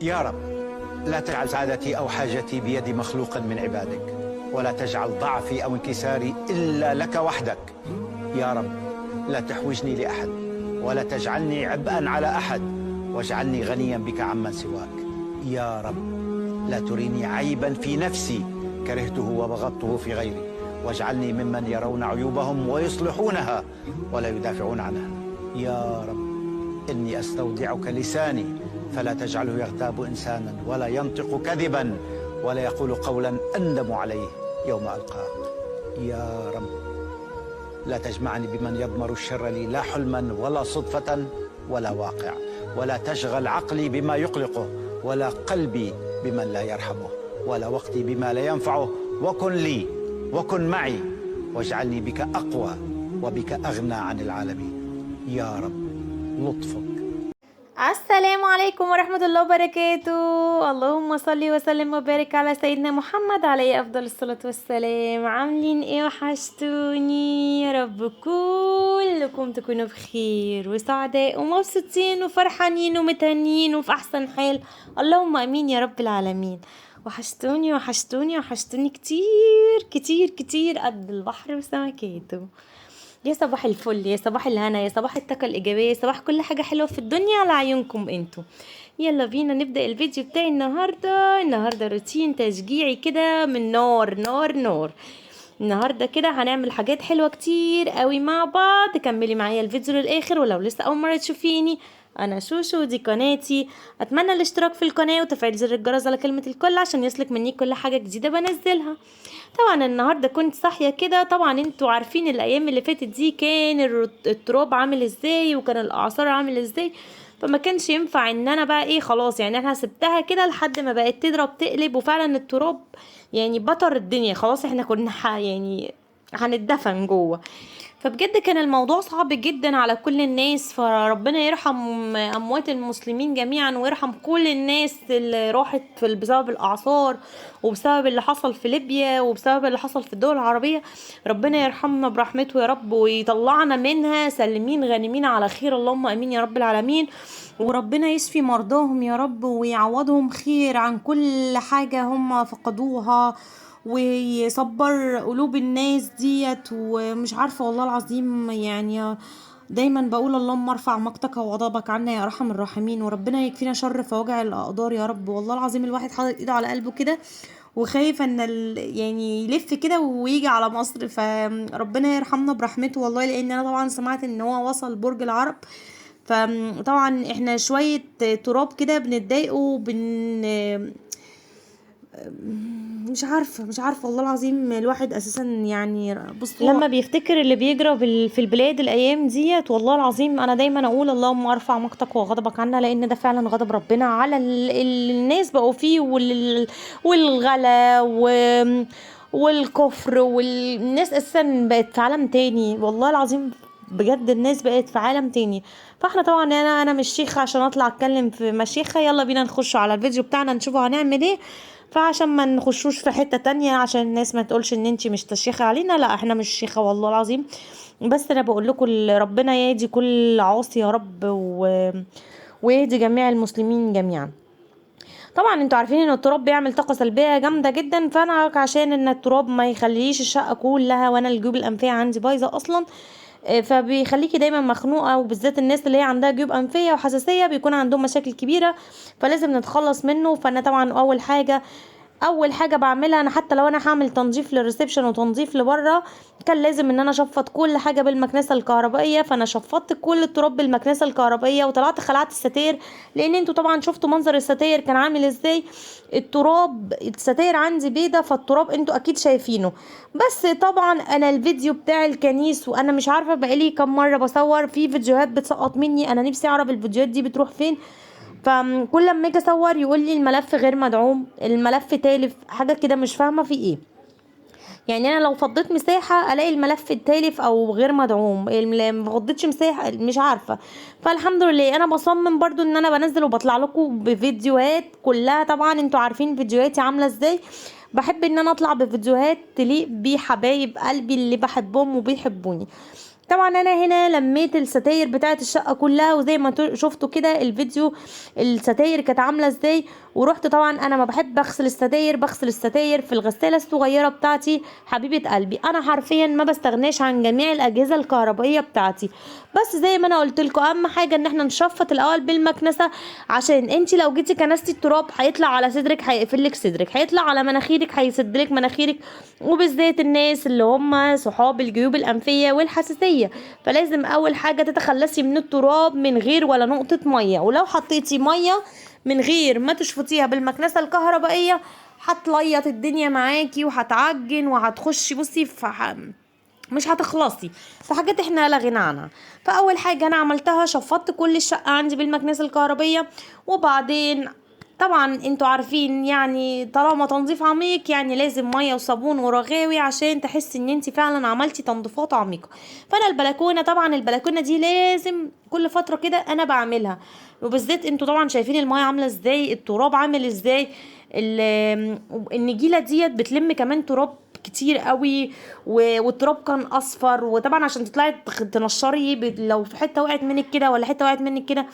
يا رب لا تجعل سعادتي أو حاجتي بيد مخلوق من عبادك، ولا تجعل ضعفي أو انكساري إلا لك وحدك. يا رب لا تحوجني لأحد، ولا تجعلني عبئا على أحد، واجعلني غنيا بك عمن سواك. يا رب لا تريني عيبا في نفسي كرهته وبغضته في غيري، واجعلني ممن يرون عيوبهم ويصلحونها ولا يدافعون عنها. يا رب إني أستودعك لساني فلا تجعله يغتاب إنسانا، ولا ينطق كذبا، ولا يقول قولا أندم عليه يوم ألقاك. يا رب لا تجمعني بمن يضمر الشر لي، لا حلما ولا صدفة ولا واقع، ولا تشغل عقلي بما يقلقه، ولا قلبي بمن لا يرحمه، ولا وقتي بما لا ينفعه. وكن لي وكن معي، واجعلني بك أقوى وبك أغنى عن العالمين. يا رب لطفك. السلام عليكم ورحمة الله وبركاته. اللهم صل وسلم وبارك على سيدنا محمد عليه أفضل الصلاة والسلام. عاملين ايه؟ وحشتوني يا رب كلكم تكونوا بخير وسعداء ومبسوطين وفرحانين ومتهنين وفي أحسن حال، اللهم أمين يا رب العالمين. وحشتوني وحشتوني وحشتوني كتير كتير كتير قد البحر وسمكاته. يا صباح الفل، يا صباح الهنا، يا صباح الطاقة الإيجابية، يا صباح كل حاجة حلوة في الدنيا على عيونكم انتوا. يلا بينا نبدأ الفيديو بتاعي النهاردة روتين تشجيعي كده من نار نار نار. النهاردة كده هنعمل حاجات حلوة كتير قوي مع بعض. كملي معايا الفيديو للآخر، ولو لسه أول مرة تشوفيني أنا شوشو، دي قناتي. أتمنى الاشتراك في القناة وتفعيل زر الجرس على كلمة الكل عشان يصلك مني كل حاجة جديدة بنزلها. طبعا النهارده كنت صاحيه كده. طبعا انتوا عارفين الايام اللي فاتت دي كان التراب عامل ازاي وكان الاعصار عامل ازاي، فما كانش ينفع ان انا بقى ايه خلاص، يعني انا سبتها كده لحد ما بقت تضرب تقلب، وفعلا التراب يعني بطر الدنيا خلاص. احنا كنا يعني هنتدفن جوه. فبجد كان الموضوع صعب جدا على كل الناس، فربنا يرحم اموات المسلمين جميعا ويرحم كل الناس اللي راحت بسبب الاعصار وبسبب اللي حصل في ليبيا وبسبب اللي حصل في الدول العربية. ربنا يرحمنا برحمته يا رب ويطلعنا منها سالمين غانمين على خير، اللهم امين يا رب العالمين. وربنا يشفي مرضاهم يا رب ويعوضهم خير عن كل حاجة هم فقدوها، ويصبر قلوب الناس ديت. ومش عارفة والله العظيم، يعني دايما بقول اللهم ارفع مقتك وغضبك عنا يا ارحم الراحمين، وربنا يكفينا شر فوجع الاقدار يا رب. والله العظيم الواحد حاطط ايده على قلبه كده وخايف ان يعني يلف كده ويجي على مصر، فربنا يرحمنا برحمته والله. لان انا طبعا سمعت ان هو وصل برج العرب، فطبعا احنا شوية تراب كده بنتضايقوا مش عارفه والله العظيم. الواحد اساسا يعني بص لما بيفتكر اللي بيجرى في البلاد الايام ديت، والله العظيم انا دايما اقول اللهم ارفع مقتك وغضبك عنا، لان ده فعلا غضب ربنا على الناس بقوا فيه والغلا والكفر، والناس اساسا بقت في عالم تاني والله العظيم. بجد الناس بقت في عالم تاني. فاحنا طبعا انا مش شيخة عشان اطلع اتكلم في مشيخة. يلا بينا نخش على الفيديو بتاعنا نشوفه هنعمل ايه، فعشان ما نخشوش في حتة تانية عشان الناس ما تقولش ان انتي مش تشيخة علينا. لا احنا مش شيخة والله العظيم، بس انا بقول لكم ربنا يهدي كل عاصي يا رب ويهدي جميع المسلمين جميعا. طبعا انتوا عارفين ان التراب بيعمل طاقة سلبية جامدة جدا، فانا عشان ان التراب ما يخليش الشقة كلها، وانا الجيوب الانفية عندي بايظة اصلا، فبيخليكي دايما مخنوقه، وبالذات الناس اللي هي عندها جيوب انفيه وحساسيه بيكون عندهم مشاكل كبيره، فلازم نتخلص منه. فانا طبعا اول حاجه بعملها انا، حتى لو انا هعمل تنظيف للريسبشن وتنظيف لبره، كان لازم ان انا اشفط كل حاجه بالمكنسه الكهربائيه. فانا شفطت كل التراب بالمكنسه الكهربائيه وطلعت خلعت الستاير، لان انتوا طبعا شفتوا منظر الستاير كان عامل ازاي. الستاير عندي بيضه، فالتراب انتوا اكيد شايفينه. بس طبعا انا الفيديو بتاع الكنيس، وانا مش عارفه بقالي كم مره بصور في فيديوهات بتسقط مني، انا نفسي اعرف الفيديوهات دي بتروح فين. فكل لما اجي اصور يقول لي الملف غير مدعوم، الملف تالف، حاجه كده مش فاهمه في ايه. يعني انا لو فضيت مساحه الاقي الملف التالف او غير مدعوم، ما فضيتش مساحه مش عارفه. فالحمد لله انا بصمم برضو ان انا بنزل وبطلع لكم بفيديوهات كلها. طبعا انتوا عارفين فيديوهاتي عامله ازاي، بحب ان انا اطلع بفيديوهات تليق بحبايب قلبي اللي بحبهم وبيحبوني. طبعا انا هنا لميت الستاير بتاعه الشقه كلها، وزي ما شفتوا كده الفيديو الستاير كانت عامله ازاي. ورحت طبعا انا ما بحب اغسل الستاير، بغسل الستاير في الغساله الصغيره بتاعتي حبيبه قلبي. انا حرفيا ما بستغناش عن جميع الاجهزه الكهربائيه بتاعتي، بس زي ما انا قلت لكم اهم حاجه ان احنا نشفط الاول بالمكنسه، عشان انت لو جيتي كنستي التراب هيطلع على صدرك هيقفل لك صدرك، هيطلع على مناخيرك هيسد لك مناخيرك، وبالذات الناس اللي هم صحاب الجيوب الانفيه والحساسيه. فلازم اول حاجه تتخلصي من التراب من غير ولا نقطه ميه، ولو حطيتي ميه من غير ما تشفطيها بالمكنسه الكهربائيه هتليط الدنيا معاكي وهتعجن وهتخشي بصي مش هتخلصي في حاجات احنا لا غنى عنها. فاول حاجه انا عملتها شفطت كل الشقه عندي بالمكنسه الكهربائيه، وبعدين طبعا انتوا عارفين يعني طالما تنظيف عميق يعني لازم ميه وصابون ورغاوي عشان تحسي ان انت فعلا عملتي تنظيفات عميقه. فانا البلكونه طبعا البلكونه دي لازم كل فتره كده انا بعملها، وبالذات انتوا طبعا شايفين الميه عامله ازاي، التراب عامل ازاي، النجيله ديت بتلم كمان تراب كتير قوي، والتراب كان اصفر. وطبعا عشان تطلعي تنشري لو في حته وقعت منك كده ولا حته وقعت منك كده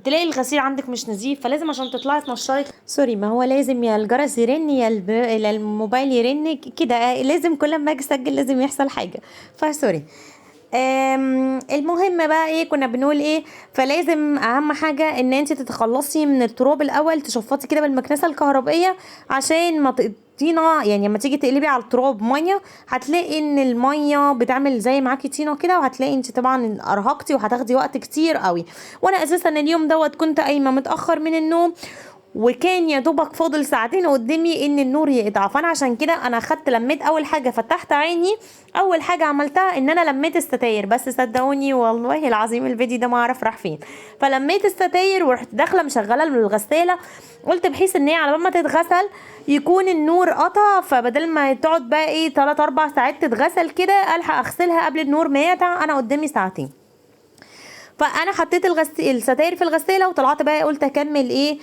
تلاقي الغسيل عندك مش نظيف، فلازم عشان تطلعي تنشري سوري ما هو لازم يا الجرس يرن يا الموبايل يرن كده، لازم كل ما اجي اسجل لازم يحصل حاجه فسوري. المهم بقى ايه كنا بنقول ايه، فلازم اهم حاجه ان انت تتخلصي من التراب الاول، تشفطي كده بالمكنسه الكهربائيه عشان ما طينه، يعني لما تيجي تقلبي على التراب ميه هتلاقي ان الميه بتعمل زي معاكي طينه كده، وهتلاقي انت طبعا ارهقتي وهتاخدي وقت كتير قوي. وانا اساسا اليوم دوت كنت قايمه متاخر من النوم، وكان يا دوبك فاضل ساعتين قدامي ان النور يقطع، فانا عشان كده انا خدت لميت اول حاجه فتحت عيني، اول حاجه عملتها ان انا لميت الستاير. بس صدقوني والله العظيم الفيديو ده ما اعرف راح فين، فلميت الستاير ورحت داخله مشغله الغساله، قلت بحيث ان هي على ما تتغسل يكون النور قطع، فبدل ما تقعد بقى ايه 3 4 ساعات تتغسل كده الحق اغسلها قبل النور ما يقطع، انا قدامي ساعتين. فانا حطيت الستاير في الغساله وطلعت بقى قلت اكمل ايه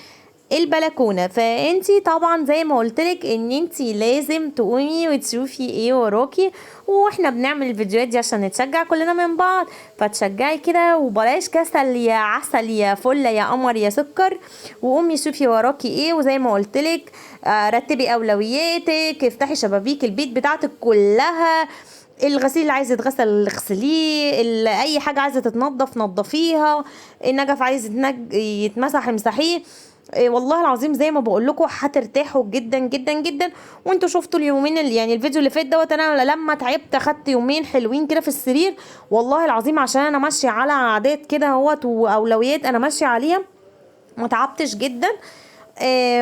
البلكونه. فانتي طبعا زي ما قلتلك ان انتي لازم تقومي وتشوفي ايه وراكي، واحنا بنعمل الفيديوهات دي عشان نتشجع كلنا من بعض، فتشجعي كده وبلاش كسل يا عسل يا فل يا قمر يا سكر، وقومي شوفي وراكي ايه. وزي ما قلتلك رتبي اولوياتك، افتحي شبابيك البيت بتاعتك كلها، الغسيل اللي عايز يتغسل اغسليه، اي حاجه عايزه تتنضف نضفيها، النجف عايز يتمسح امسحيه. والله العظيم زي ما بقول لكم هترتاحوا جدا جدا جدا. وانتوا شفتوا اليومين يعني الفيديو اللي فات دوت انا لما تعبت اخدت يومين حلوين كده في السرير، والله العظيم عشان انا ماشيه على عادات كده اهوت واولويات انا ماشيه عليها ما تعبتش جدا.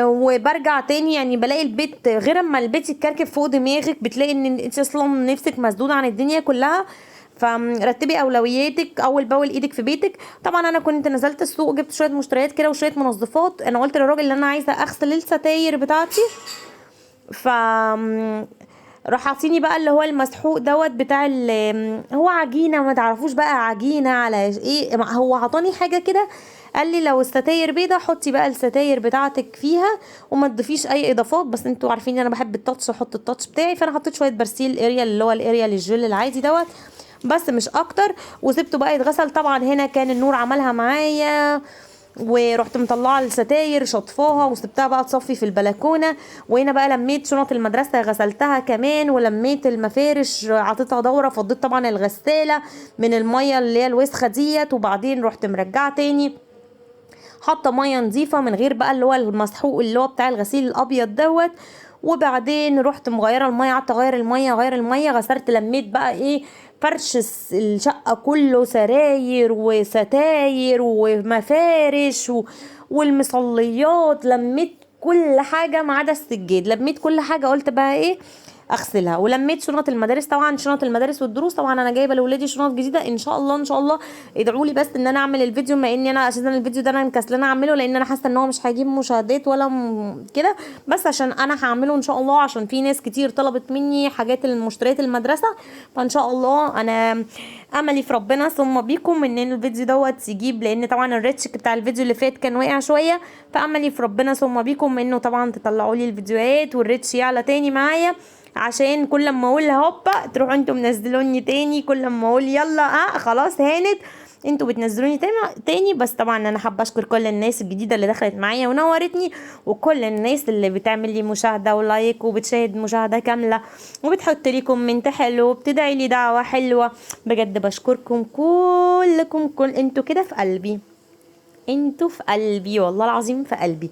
وبرجع تاني يعني بلاقي البيت غير اما البيت يتكركب فوق دماغك، بتلاقي ان انت اصلا نفسك مسدوده عن الدنيا كلها. فرتبي اولوياتك اول باول ايدك في بيتك. طبعا انا كنت نزلت السوق جبت شويه مشتريات كده وشويه منظفات، انا قلت للراجل ان انا عايزه اغسل الستاير بتاعتي، ف راح عطيني بقى اللي هو المسحوق دوت بتاع هو عجينه ما تعرفوش بقى عجينه على ايه، هو عطاني حاجه كده قال لي لو الستاير بيضه حطي بقى الستاير بتاعتك فيها وما تضيفيش اي اضافات، بس انتوا عارفين ان انا بحب التاتش احط التاتش بتاعي، فانا حطيت شويه برسيل اريال اللي هو الاريال الجل العادي دوت بس مش اكتر، وسبته بقى يتغسل. طبعا هنا كان النور عملها معايا، ورحت مطلعه الستاير شطفاها وسبتها بقى تصفي في البلكونه. وهنا بقى لميت شنط المدرسه غسلتها كمان، ولميت المفارش عطيتها دوره، فضيت طبعا الغساله من الميه اللي هي الوسخه ديت، وبعدين رحت مرجعه تاني حاطه ميه نظيفه من غير بقى اللي هو المسحوق اللي هو بتاع الغسيل الابيض دوت. وبعدين رحت مغيره الميه، قعدت اغير الميه غسلت لميت بقى ايه فرش الشقه كله، سراير وستاير ومفارش والمصليات، لميت كل حاجه ما عدا السجاد، لميت كل حاجه قلت بقى ايه اغسلها. ولميت شنط المدارس، طبعا شنط المدارس والدروس طبعا انا جايبه لاولادي شنط جديده ان شاء الله ان شاء الله. ادعوا لي بس ان انا اعمل الفيديو، ما اني انا اساسا الفيديو ده انا مكسلانه اعمله لان انا حاسه ان هو مش هيجيب مشاهدات ولا كده، بس عشان انا هعمله ان شاء الله عشان في ناس كتير طلبت مني حاجات المشتريات المدرسه، فان شاء الله انا املي في ربنا ثم بيكم ان الفيديو دوت يجيب، لان طبعا الريتش بتاع الفيديو اللي فات كان واقع شويه، فاملي في ربنا ثم بيكم انه طبعا تطلعوا لي الفيديوهات والريتش يعلى تاني معايا. عشان كل ما اقول هوبا تروحوا انتوا منزلوني تاني، كل ما اقول يلا خلاص هانت انتوا بتنزلوني تاني. بس طبعا انا حابه اشكر كل الناس الجديده اللي دخلت معايا ونورتني، وكل الناس اللي بتعمل لي مشاهده ولايك وبتشاهد مشاهده كامله وبتحط لي كومنت حلو وبتدعي لي دعوه حلوه. بجد بشكركم كلكم، كل انتوا كده في قلبي، انتوا في قلبي والله العظيم في قلبي.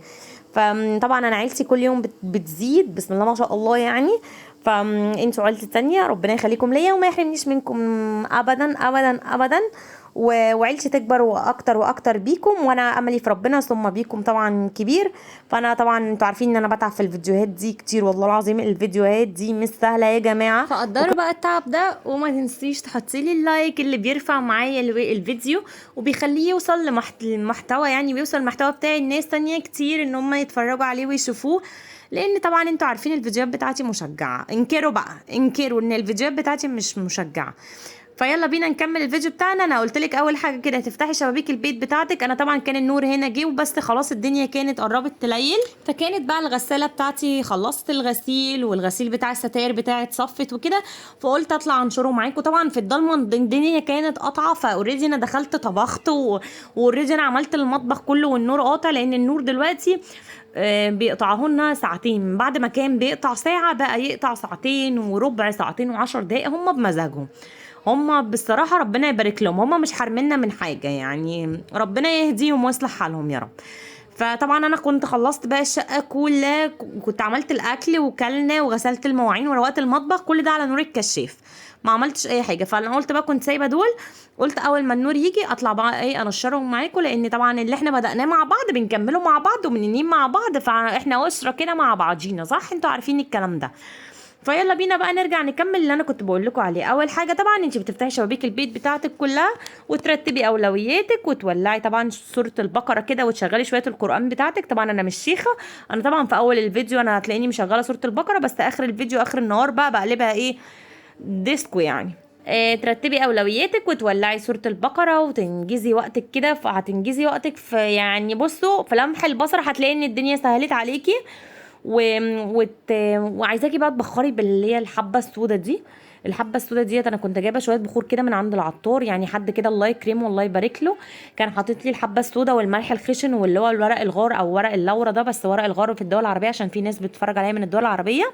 فطبعا انا عيلتي كل يوم بتزيد بسم الله ما شاء الله يعني. فانتوا عيلتي التانية، ربنا يخليكم ليا وما يحرمنيش منكم ابدا ابدا ابدا، وعيلتي تكبر واكتر واكتر بيكم، وانا املي في ربنا ثم بيكم طبعا كبير. فانا طبعا انتوا عارفين ان انا بتعب في الفيديوهات دي كتير، والله العظيم الفيديوهات دي مش سهله يا جماعه، فقدروا بقى التعب ده. وما تنسيش تحطي لي اللايك اللي بيرفع معايا الفيديو وبيخليه يوصل لمحتوى، يعني بيوصل المحتوى بتاعي الناس تانية كتير ان هم يتفرجوا عليه ويشوفوه. لان طبعا انتوا عارفين الفيديوهات بتاعتي مشجعه، انكروا بقى، انكروا ان الفيديوهات بتاعتي مش مشجعه. فيلا بينا نكمل الفيديو بتاعنا. انا قلت لك اول حاجه كده هتفتحي شبابيك البيت بتاعتك. انا طبعا كان النور هنا جه وبس، خلاص الدنيا كانت قربت تليل، فكانت بقى الغساله بتاعتي خلصت الغسيل، والغسيل بتاع الستاير بتاعي اتصفت وكده، فقلت اطلع انشره معاكم. طبعا في الضلمه الدنيا كانت قاطعه، فاوريدي انا دخلت طبخت واوريدي انا عملت المطبخ كله والنور قاطع، لان النور دلوقتي بيقطعهن ساعتين، بعد ما كان بيقطع ساعه بقى يقطع ساعتين وربع، ساعتين و10 دقايق، هم بمزاجهم. هما بصراحة ربنا يبارك لهم، هما مش حارميننا من حاجة يعني، ربنا يهديهم ويصلح حالهم يا رب. فطبعا انا كنت خلصت بقى الشقة كلها، كنت عملت الاكل وكلنا وغسلت المواعين وروقت المطبخ، كل ده على نور الكشاف، ما عملتش اي حاجه. فانا قلت بقى كنت سايبه دول، قلت اول ما النور يجي اطلع بقى ايه انشرهم معاكم، لان طبعا اللي احنا بدأناه مع بعض بنكمله مع بعض وبننين مع بعض، فاحنا اسره كده مع بعضينا، صح؟ انتوا عارفين الكلام ده. فيلا بينا بقى نرجع نكمل اللي انا كنت بقول لكم عليه. اول حاجه طبعا انت بتفتحي شبابيك البيت بتاعتك كلها وترتبي اولوياتك وتولعي طبعا سوره البقره كده وتشغلي شويه القران بتاعتك. طبعا انا مش شيخه، انا طبعا في اول الفيديو انا هتلاقيني مشغله سوره البقره، بس اخر الفيديو اخر النهار بقى بقلبها ايه ديسكو يعني. ترتبي اولوياتك وتولعي سوره البقره وتنجزي وقتك كده، فهتنجزي وقتك في يعني بصوا في لمح البصر هتلاقي ان الدنيا سهلت عليكي. وعايزاكي بقى تبخري باللي هي الحبه السودا دي. الحبه السودا ديت انا كنت جايبه شويه بخور كده من عند العطار، يعني حد كده الله يكرمه والله يبارك له كان حاطط لي الحبه السودا والملح الخشن واللي هو الورق الغار او ورق اللورا ده، بس ورق الغار في الدول العربيه عشان في ناس بتتفرج عليا من الدول العربيه.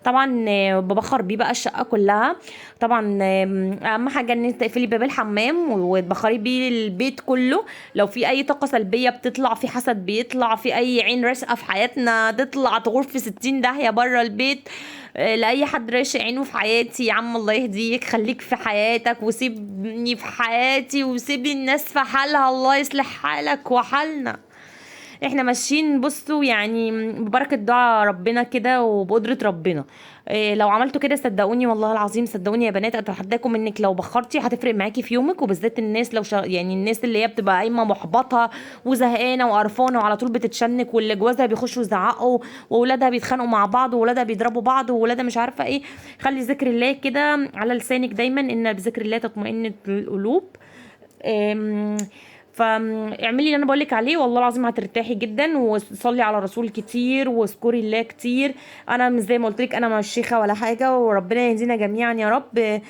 طبعا ببخر بيه بقى الشقه كلها. طبعا اهم حاجه ان انت تقفلي باب الحمام وتبخري بيه البيت كله، لو في اي طاقه سلبيه بتطلع، في حسد بيطلع، في اي عين راشقه في حياتنا تطلع تغور في 60 داهيه بره البيت. لاي حد راشق عينه في حياتي يا عم الله يهديك، خليك في حياتك وسيبني في حياتي وسيب الناس في حالها، الله يصلح حالك وحالنا. احنا ماشيين بصوا يعني ببركة دعاء ربنا كده وبقدرة ربنا. إيه لو عملتوا كده صدقوني والله العظيم، صدقوني يا بنات اتحداكم انك لو بخرتي هتفرق معاكي في يومك، وبالذات الناس لو يعني الناس اللي هي بتبقى قايمه محبطه وزهقانه وقرفانه وعلى طول بتتشنك، واللي جوازها بيخشوا يزعقوا واولادها بيتخانقوا مع بعض واولادها بيضربوا بعض واولادها مش عارفه ايه. خلي ذكر الله كده على لسانك دايما، ان بذكر الله تطمئن القلوب. فاعملي اللي انا بقولك عليه والله العظيم هترتاحي جدا، وصلي على الرسول كتير واذكري الله كتير. انا مش زي ما قلت لك انا مش شيخه ولا حاجه، وربنا يهدينا جميعا يا رب.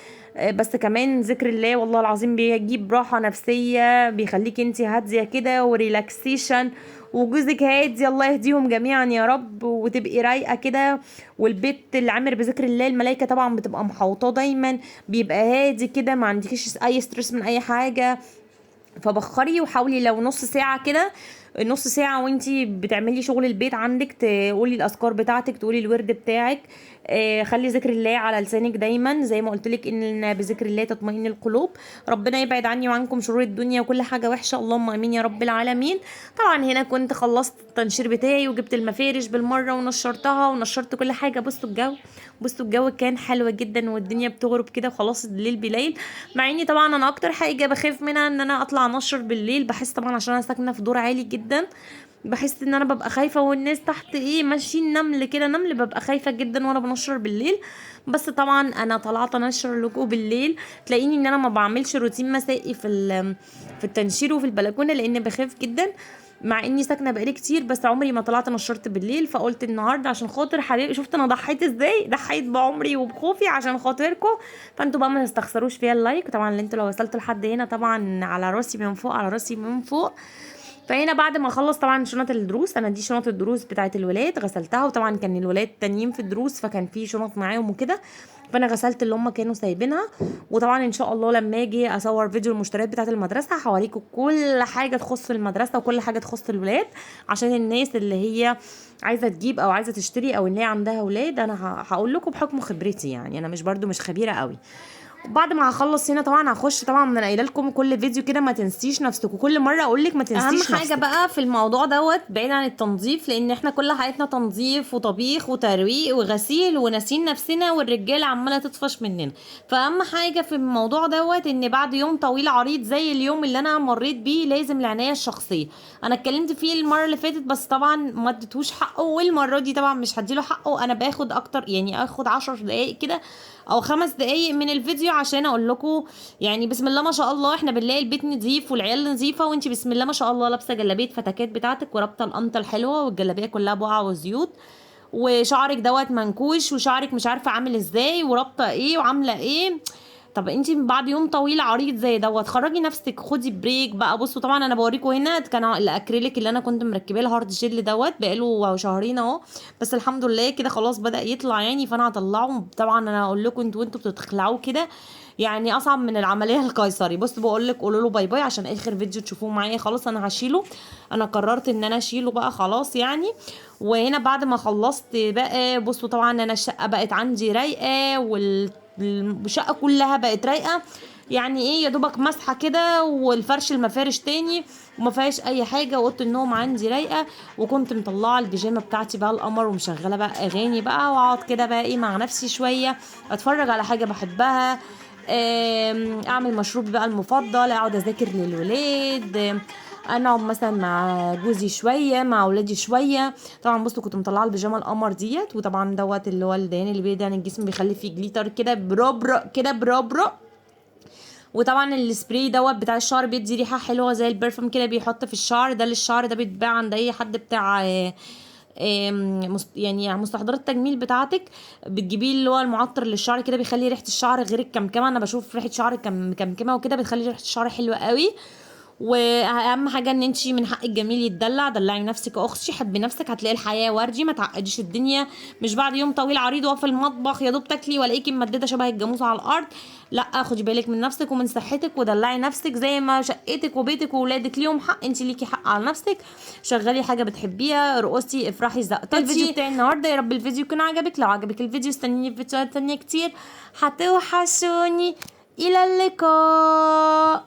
بس كمان ذكر الله والله العظيم بيجيب راحه نفسيه، بيخليك انت هاديه كده وريلاكسيشن، وجوزك هادي الله يهديهم جميعا يا رب، وتبقي رايقه كده. والبيت اللي عامر بذكر الله الملائكه طبعا بتبقى محوطاه دايما، بيبقى هادي كده ما عندكيش اي ستريس من اي حاجه. فبخري وحاولي لو نص ساعة كده، نص ساعة وانتي بتعملي شغل البيت عندك تقولي الأذكار بتاعتك، تقولي الورد بتاعك. خلي ذكر الله على لسانك دايما، زي ما قلتلك ان بذكر الله تطمئن القلوب. ربنا يبعد عني وعنكم شرور الدنيا وكل حاجة وحشة، اللهم امين يا رب العالمين. طبعا هنا كنت خلصت التنشير بتاعي وجبت المفارش بالمرة ونشرتها ونشرت كل حاجة. بصوا الجو، بصوا الجو كان حلو جدا والدنيا بتغرب كده وخلاص الليل بليل. مع اني طبعا انا اكتر حاجة بخاف منها ان انا اطلع انشر بالليل، بحس طبعا عشان انا ساكنة في دور عالي جدا، بحس ان انا ببقى خايفه، والناس تحت ايه ماشيين نمل كده نمل، ببقى خايفه جدا وانا بنشر بالليل. بس طبعا انا طلعت انشر لكم بالليل، تلاقيني ان انا ما بعملش روتين مسائي في التنشير وفي البلكونه لان بخاف جدا. مع اني ساكنه بقالي كتير بس عمري ما طلعت نشرت بالليل، فقلت النهارده عشان خاطر حبيبي. شفت انا ضحيت ازاي، ضحيت بعمري وبخوفي عشان خاطركم. فانتوا بقى ما تستخسروش فيها اللايك، طبعا اللي انتوا لو وصلتوا لحد هنا طبعا على راسي من فوق، على راسي من فوق. فهنا بعد ما اخلص طبعا شنط الدروس، انا دي شنط الدروس بتاعت الولاد غسلتها، وطبعا كان الولاد تانيين في الدروس فكان في شنط معاهم وكده، فانا غسلت اللي هم كانوا سايبينها. وطبعا ان شاء الله لما اجي اصور فيديو المشتريات بتاعت المدرسه هوريكم كل حاجه تخص المدرسه وكل حاجه تخص الولاد، عشان الناس اللي هي عايزه تجيب او عايزه تشتري او ان هي عندها ولاد، انا هقول لكم بحكم خبرتي، يعني انا مش برضو مش خبيره قوي. وبعد ما هخلص هنا طبعا هخش، طبعا انا قايله لكم كل فيديو كده ما تنسيش نفسك، وكل مره اقول لك ما تنسيش اهم حاجه بقى في الموضوع دوت بعيد عن التنظيف، لان احنا كل حياتنا تنظيف وطبيخ وترويق وغسيل وناسين نفسنا، والرجاله عماله تطفش مننا. فاهم حاجه في الموضوع دوت ان بعد يوم طويل عريض زي اليوم اللي انا مريت بيه لازم العنايه الشخصيه. انا اتكلمت فيه المره اللي فاتت بس طبعا ما اديتوش حقه، والمره دي طبعا مش هديله حقه. انا باخد اكتر، يعني اخد 10 دقايق كده او 5 دقايق من الفيديو عشان اقول لكم يعني بسم الله ما شاء الله احنا بنلاقي البيت نظيف والعيال نظيفه، وانت بسم الله ما شاء الله لابسه جلابيه فتكات بتاعتك ورابطه القمطه الحلوه، والجلابيه كلها بقع وزيوت، وشعرك دوت منكوش، وشعرك مش عارفه عامل ازاي، ورابطه ايه وعامله ايه. طب انت بعد يوم طويل عريض زي دوت خرجي نفسك، خدي بريك بقى. بصوا طبعا انا بوريكم هنا كان الاكريليك اللي انا كنت مركباه الهارد جيل دوت بقاله شهرين اهو، بس الحمد لله كده خلاص بدأ يطلع يعني، فانا هطلعه. طبعا انا اقول لكم انتوا بتخلعوه كده يعني اصعب من العمليه القيصري. بص بقول لك قولوا له باي باي عشان اخر فيديو تشوفوه معايا. خلاص انا هشيله، انا قررت ان انا اشيله بقى خلاص يعني. وهنا بعد ما خلصت بقى بصوا طبعا انا الشقه بقت عندي رايقه، والشقه كلها بقت رايقه، يعني ايه يا دوبك مسحه كده، والفرش المفارش تاني وما فيهاش اي حاجه، واوضه النوم عندي رايقه. وكنت مطلعه البيجامه بتاعتي بقى القمر، ومشغله بقى اغاني بقى، واقعد كده بقى ايه مع نفسي شويه، اتفرج على حاجه بحبها، اعمل مشروب بقى المفضل، اقعد اذاكر للولاد، انا اقعد مثلا مع جوزي شويه، مع اولادي شويه. طبعا بصوا كنت مطلعه البيجامه القمر ديت، وطبعا دوت اللي هو الدهان اللي بيدهن الجسم بيخلي فيه جليتر كده بربرق كده بربرق. وطبعا السبراي دوت بتاع الشعر بيدي ريحه حلوه زي البرفيوم كده، بيحط في الشعر ده للشعر، ده بيتباع عند اي حد بتاع يعني مستحضرات التجميل بتاعتك، بتجيبيه اللي هو المعطر للشعر كده، بيخلي ريحه الشعر غير الكمكمه. انا بشوف ريحه شعر مكمكمه وكده بتخلي ريحه الشعر حلوه قوي. واهم حاجه ان انت من حق الجميل يتدلع، دلعي نفسك يا اختي، حبي نفسك، هتلاقي الحياه وردي، ما تعقديش الدنيا. مش بعد يوم طويل عريض واقفه المطبخ يا دوب تاكلي والاقيكي ممدده شبه الجاموسه على الارض. لا خدي بالك من نفسك ومن صحتك، ودلعي نفسك زي ما شقتك وبيتك واولادك ليهم حق، انت ليكي حق على نفسك. شغلي حاجه بتحبيها، رقصي، افرحي، زقطي. الفيديو بتاعي النهارده يا رب الفيديو يكون عجبك. لو عجبك الفيديو استنيني في فيديوهات تانية كتير، هتوحشوني. الى اللقاء.